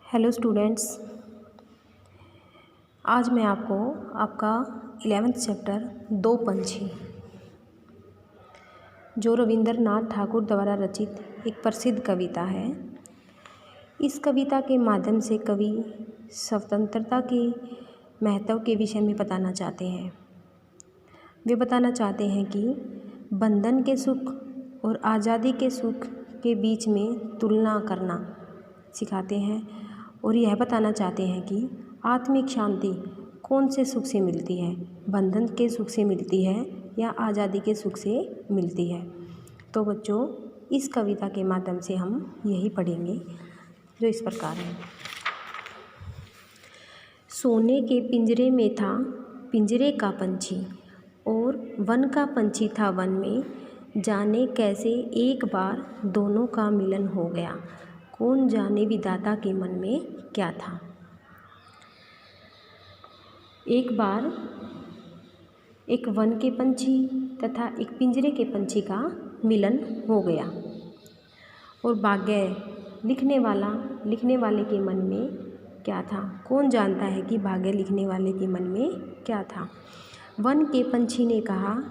Hello students, आज मैं आपको आपका 11th चैप्टर दो पंछी जो रविंद्रनाथ ठाकुर द्वारा रचित एक प्रसिद्ध कविता है। इस कविता के माध्यम से कवि स्वतंत्रता के महत्व के विषय में बताना चाहते हैं। वे बताना चाहते हैं कि बंधन के सुख और आज़ादी के सुख के बीच में तुलना करना सिखाते हैं और यह बताना चाहते हैं कि आत्मिक शांति कौन से सुख से मिलती है, बंधन के सुख से मिलती है या आज़ादी के सुख से मिलती है। तो बच्चों, इस कविता के माध्यम से हम यही पढ़ेंगे जो इस प्रकार है। सोने के पिंजरे में था पिंजरे का पंछी और वन का पंछी था वन में, जाने कैसे एक बार दोनों का मिलन हो गया, कौन जाने विधाता के मन में क्या था। एक बार एक वन के पंछी तथा एक पिंजरे के पंछी का मिलन हो गया और भाग्य लिखने वाले के मन में क्या था। कौन जानता है कि भाग्य लिखने वाले के मन में क्या था। वन के पंछी ने कहा,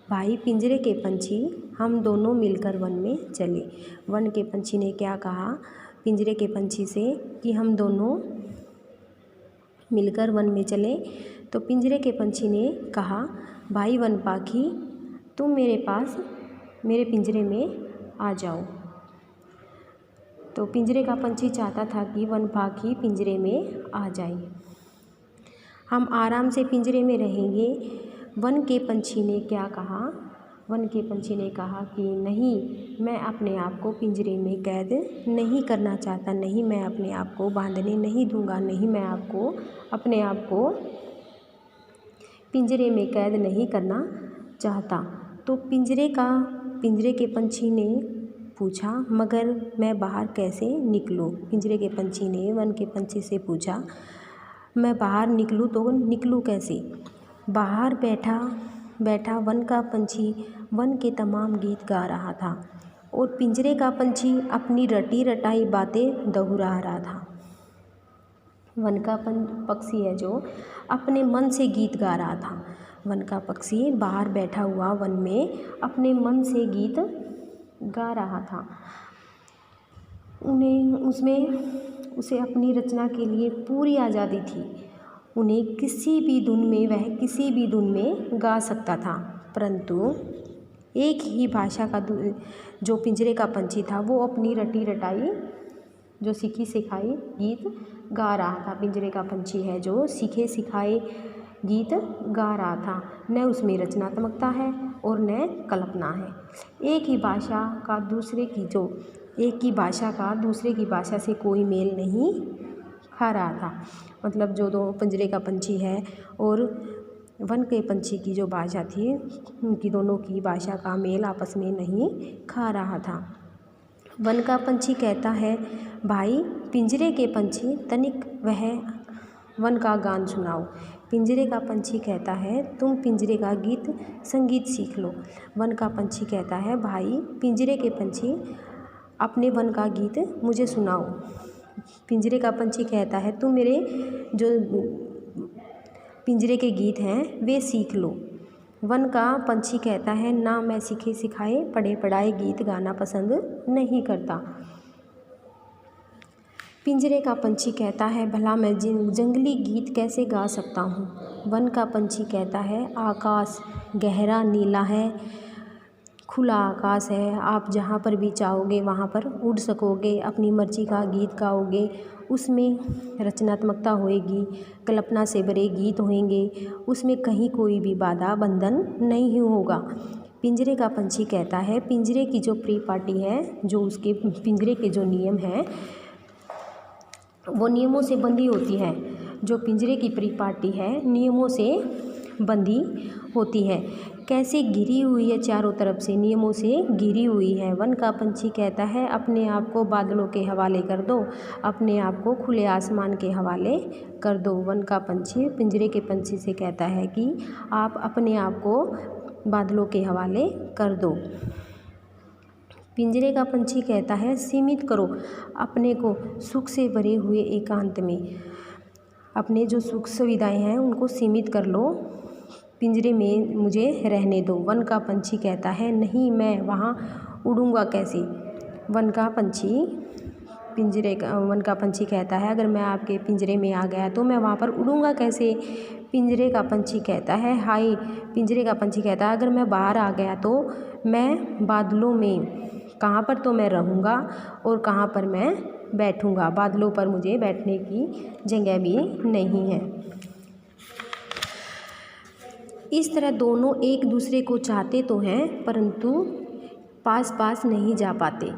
भाई पिंजरे के पंछी, हम दोनों मिलकर वन में चले। वन के पंछी ने क्या कहा पिंजरे के पंछी से कि हम दोनों मिलकर वन में चले। तो पिंजरे के पंछी ने कहा, भाई वन पाखी, तुम मेरे पास मेरे पिंजरे में आ जाओ। तो पिंजरे का पंछी चाहता था कि वन पाखी पिंजरे में आ जाए, हम आराम से पिंजरे में रहेंगे। वन के पंछी ने क्या कहा, वन के पंछी ने कहा कि नहीं, मैं अपने आप को पिंजरे में कैद नहीं करना चाहता, नहीं, मैं अपने आप को बांधने नहीं दूंगा, नहीं, मैं अपने आप को पिंजरे में कैद नहीं करना चाहता। तो पिंजरे के पंछी ने पूछा, मगर मैं बाहर कैसे निकलूं। पिंजरे के पंछी ने वन के पंछी से पूछा, मैं बाहर निकलूं तो निकलूं कैसे। बाहर बैठा वन का पंछी वन के तमाम गीत गा रहा था और पिंजरे का पंछी अपनी रटी रटाई बातें दोहरा रहा था। वन का पक्षी है जो अपने मन से गीत गा रहा था। वन का पक्षी बाहर बैठा हुआ वन में अपने मन से गीत गा रहा था। उसे अपनी रचना के लिए पूरी आज़ादी थी। उन्हें किसी भी धुन में गा सकता था, परंतु एक ही भाषा का जो पिंजरे का पंछी था वो अपनी रटी रटाई जो सीखी सिखाई गीत गा रहा था। पिंजरे का पंछी है जो सीखे सिखाए गीत गा रहा था, न उसमें रचनात्मकता है और न कल्पना है। एक ही भाषा का दूसरे की भाषा से कोई मेल नहीं खा रहा था। मतलब जो दो पिंजरे का पंछी है और वन के पंछी की जो भाषा थी, उनकी दोनों की भाषा का मेल आपस में नहीं खा रहा था। वन का पंछी कहता है, भाई पिंजरे के पंछी, तनिक वह वन का गान सुनाओ। पिंजरे का पंछी कहता है, तुम पिंजरे का संगीत सीख लो। वन का पंछी कहता है, भाई पिंजरे के पंछी, अपने वन का गीत मुझे सुनाओ। पिंजरे का पंछी कहता है, तुम मेरे जो पिंजरे के गीत हैं वे सीख लो। वन का पंछी कहता है, ना, मैं सीखे सिखाए पढ़े पढ़ाए गीत गाना पसंद नहीं करता। पिंजरे का पंछी कहता है, भला मैं जंगली गीत कैसे गा सकता हूँ। वन का पंछी कहता है, आकाश गहरा नीला है, खुला आकाश है, आप जहाँ पर भी चाहोगे वहाँ पर उड़ सकोगे, अपनी मर्जी का गीत गाओगे, उसमें रचनात्मकता होएगी, कल्पना से भरे गीत होंगे, उसमें कहीं कोई भी बाधा बंधन नहीं होगा। पिंजरे का पंछी कहता है, पिंजरे की जो परिपाटी है, जो उसके पिंजरे के जो नियम हैं वो नियमों से बंधी होती है। जो पिंजरे की परिपाटी है नियमों से बंधी होती है, कैसे घिरी हुई है, चारों तरफ से नियमों से घिरी हुई है। वन का पंछी कहता है, अपने आप को बादलों के हवाले कर दो, अपने आप को खुले आसमान के हवाले कर दो। वन का पंछी पिंजरे के पंछी से कहता है कि आप अपने आप को बादलों के हवाले कर दो। पिंजरे का पंछी कहता है सीमित करो अपने को सुख से भरे हुए एकांत में। अपने जो सुख सुविधाएं हैं उनको सीमित कर लो, पिंजरे में मुझे रहने दो। वन का पंछी कहता है नहीं, मैं वहाँ उड़ूँगा कैसे। वन का पंछी कहता है अगर मैं आपके पिंजरे में आ गया तो मैं वहाँ पर उड़ूँगा कैसे। पिंजरे का पंछी कहता है हाय। पिंजरे का पंछी कहता है अगर मैं बाहर आ गया तो मैं बादलों में, कहाँ पर तो मैं रहूँगा और कहाँ पर मैं बैठूँगा। बादलों पर मुझे बैठने की जगह भी नहीं है। इस तरह दोनों एक दूसरे को चाहते तो हैं परंतु पास पास नहीं जा पाते।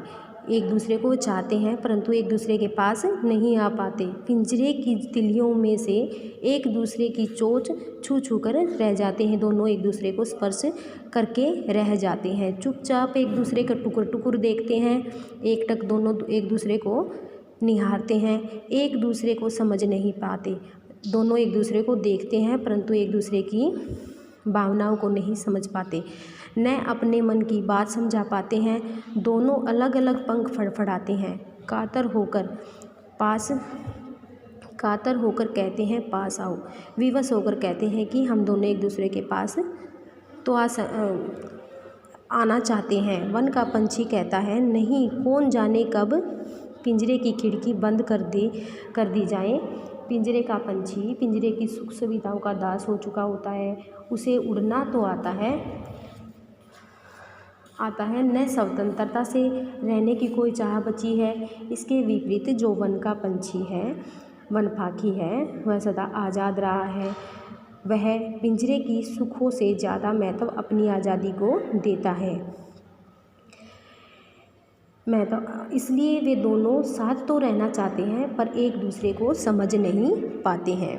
एक दूसरे को चाहते हैं परंतु एक दूसरे के पास नहीं आ पाते। पिंजरे की तिलियों में से एक दूसरे की चोंच छू छू कर रह जाते हैं। दोनों एक दूसरे को स्पर्श करके रह जाते हैं। चुपचाप एक दूसरे का टुकुर टुकुर देखते हैं। एकटक दोनों एक दूसरे को निहारते हैं। एक दूसरे को समझ नहीं पाते। दोनों एक दूसरे को देखते हैं परंतु एक दूसरे की भावनाओं को नहीं समझ पाते, न अपने मन की बात समझा पाते हैं। दोनों अलग अलग पंख फड़फड़ाते हैं। कातर होकर कहते हैं पास आओ। विवश होकर कहते हैं कि हम दोनों एक दूसरे के पास तो आना चाहते हैं। वन का पंछी कहता है नहीं, कौन जाने कब पिंजरे की खिड़की बंद कर दी जाए। पिंजरे का पंछी पिंजरे की सुख सुविधाओं का दास हो चुका होता है। उसे उड़ना तो आता है, न स्वतंत्रता से रहने की कोई चाह बची है। इसके विपरीत जो वन का पंछी है, वन पाखी है, वह सदा आज़ाद रहा है। वह पिंजरे की सुखों से ज़्यादा महत्व अपनी आज़ादी को देता है। इसलिए वे दोनों साथ तो रहना चाहते हैं पर एक दूसरे को समझ नहीं पाते हैं।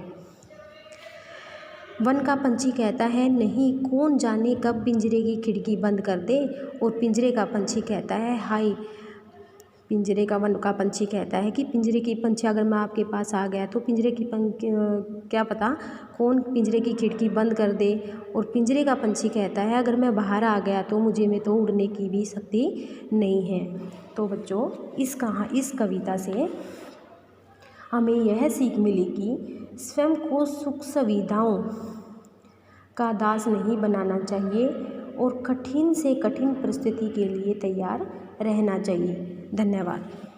वन का पंछी कहता है नहीं, कौन जाने कब पिंजरे की खिड़की बंद कर दे। और पिंजरे का पंछी कहता है हाय। वन का पंछी कहता है कि पिंजरे की पंछी अगर मैं आपके पास आ गया तो क्या पता कौन पिंजरे की खिड़की बंद कर दे। और पिंजरे का पंछी कहता है अगर मैं बाहर आ गया तो मुझे में तो उड़ने की भी शक्ति नहीं है। तो बच्चों, इस कविता से हमें यह सीख मिली कि स्वयं को सुख सुविधाओं का दास नहीं बनाना चाहिए और कठिन से कठिन परिस्थिति के लिए तैयार रहना चाहिए। धन्यवाद।